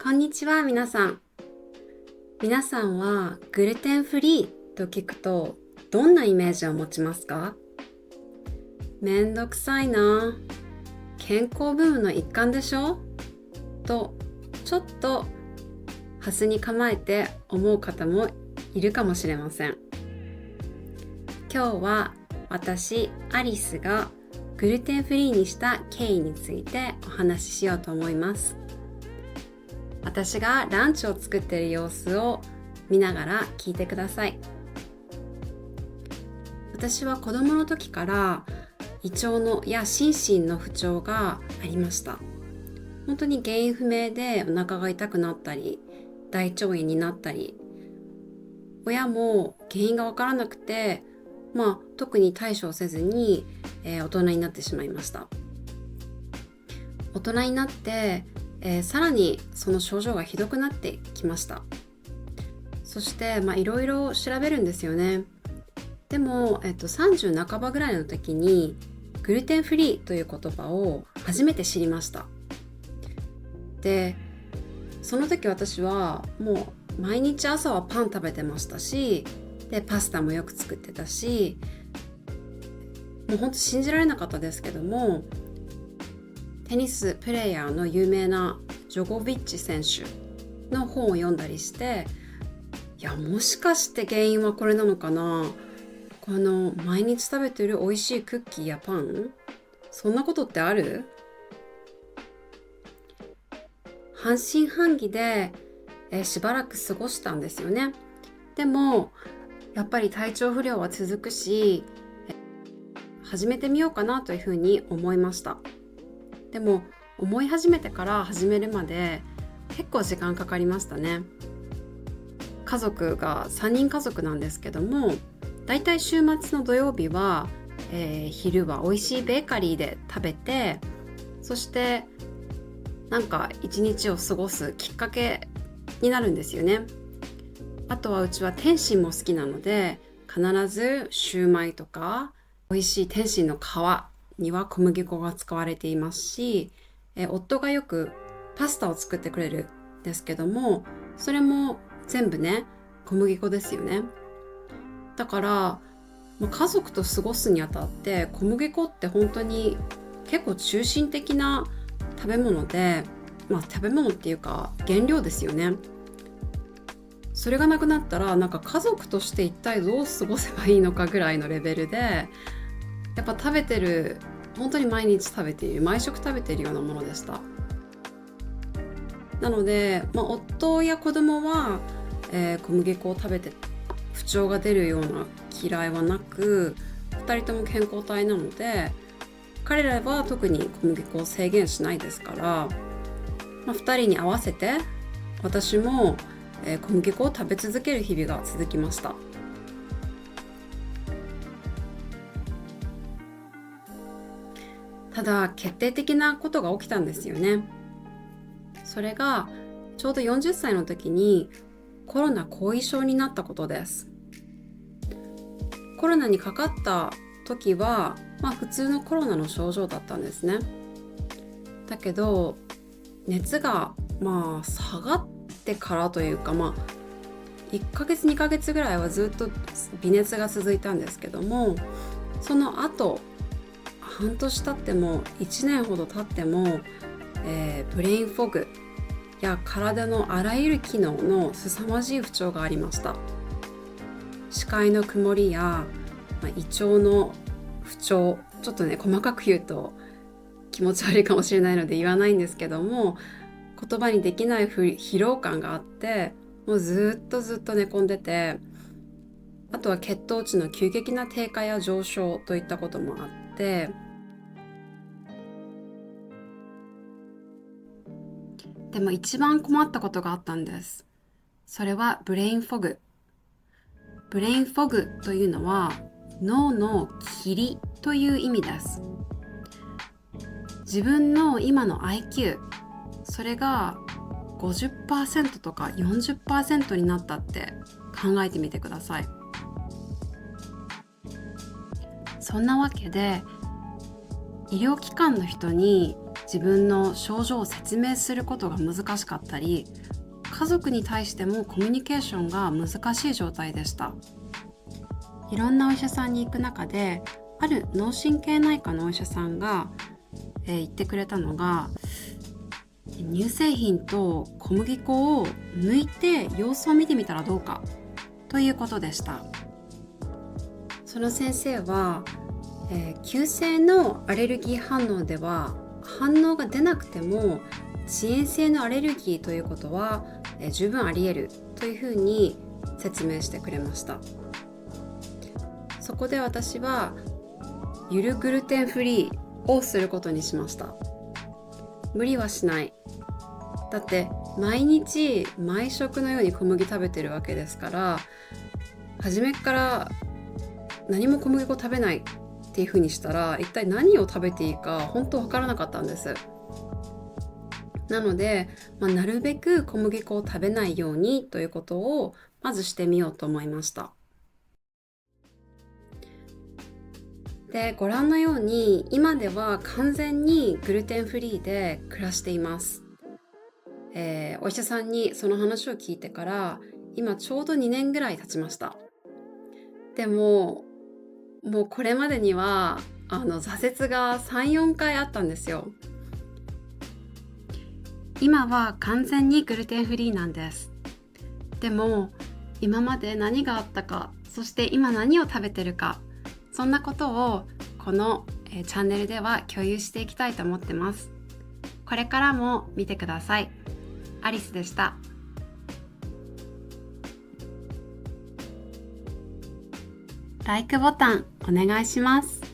こんにちは、皆さん。皆さんはグルテンフリーと聞くとどんなイメージを持ちますか？めんどくさいな、健康ブームの一環でしょと、ちょっとハスに構えて思う方もいるかもしれません。今日は私、アリスがグルテンフリーにした経緯についてお話ししようと思います。私がランチを作っている様子を見ながら聞いてください。私は子供の時から胃腸や心身の不調がありました。本当に原因不明でお腹が痛くなったり、大腸炎になったり、親も原因がわからなくて、特に対処せずに、大人になってしまいました。大人になって、さらにその症状がひどくなってきました。そしていろいろ調べるんですよね。でも、30半ばぐらいの時にグルテンフリーという言葉を初めて知りました。で、その時私はもう毎日朝はパン食べてましたし、でパスタもよく作ってたし、もう本当信じられなかったですけども、テニスプレーヤーの有名なジョコビッチ選手の本を読んだりして、もしかして原因はこれなのかな、この毎日食べてる美味しいクッキーやパン、そんなことってある？半信半疑で、しばらく過ごしたんですよね。でもやっぱり体調不良は続くし、始めてみようかなというふうに思いました。でも思い始めてから始めるまで結構時間かかりましたね。家族が3人家族なんですけども、だいたい週末の土曜日は、昼は美味しいベーカリーで食べて、そして一日を過ごすきっかけになるんですよね。あとはうちは天津も好きなので、必ずシューマイとか美味しい天津の皮には小麦粉が使われていますし、夫がよくパスタを作ってくれるんですけども、それも全部ね、小麦粉ですよね。だから家族と過ごすにあたって小麦粉って本当に結構中心的な食べ物で、食べ物っていうか原料ですよね。それがなくなったら家族として一体どう過ごせばいいのかぐらいのレベルで、やっぱ食べてる、本当に毎日食べている、毎食食べているようなものでした。なので、夫や子供は、小麦粉を食べて不調が出るような嫌いはなく、2人とも健康体なので、彼らは特に小麦粉を制限しないですから、2人に合わせて私も、小麦粉を食べ続ける日々が続きました。ただ決定的なことが起きたんですよね。それがちょうど40歳の時にコロナ後遺症になったことです。コロナにかかった時は、普通のコロナの症状だったんですね。だけど熱が下がってからというか、1ヶ月2ヶ月ぐらいはずっと微熱が続いたんですけども、その後半年経っても1年ほど経っても、ブレインフォグや体のあらゆる機能の凄まじい不調がありました。視界の曇りや、胃腸の不調、ちょっとね細かく言うと気持ち悪いかもしれないので言わないんですけども、言葉にできない疲労感があって、もうずっと寝込んでて、あとは血糖値の急激な低下や上昇といったこともあって、でも一番困ったことがあったんです。それはブレインフォグ。ブレインフォグというのは脳の霧という意味です。自分の今の IQ、 それが 50% とか 40% になったって考えてみてください。そんなわけで医療機関の人に自分の症状を説明することが難しかったり、家族に対してもコミュニケーションが難しい状態でした。いろんなお医者さんに行く中で、ある脳神経内科のお医者さんが、言ってくれたのが、乳製品と小麦粉を抜いて様子を見てみたらどうかということでした。その先生は、急性のアレルギー反応では反応が出なくても遅延性のアレルギーということは、十分あり得るというふうに説明してくれました。そこで私はゆるグルテンフリーをすることにしました。無理はしない。だって毎日毎食のように小麦食べてるわけですから、初めから何も小麦粉食べないっていう風にしたら、一体何を食べていいか本当わからなかったんです。なので、なるべく小麦粉を食べないようにということをまずしてみようと思いました。で、ご覧のように今では完全にグルテンフリーで暮らしています。お医者さんにその話を聞いてから今ちょうど2年ぐらい経ちました。でももうこれまでには挫折が 3,4 回あったんですよ。今は完全にグルテンフリーなんです。でも今まで何があったか、そして今何を食べてるか、そんなことをこのチャンネルでは共有していきたいと思ってます。これからも見てください。アリスでした。LIKE ボタンお願いします。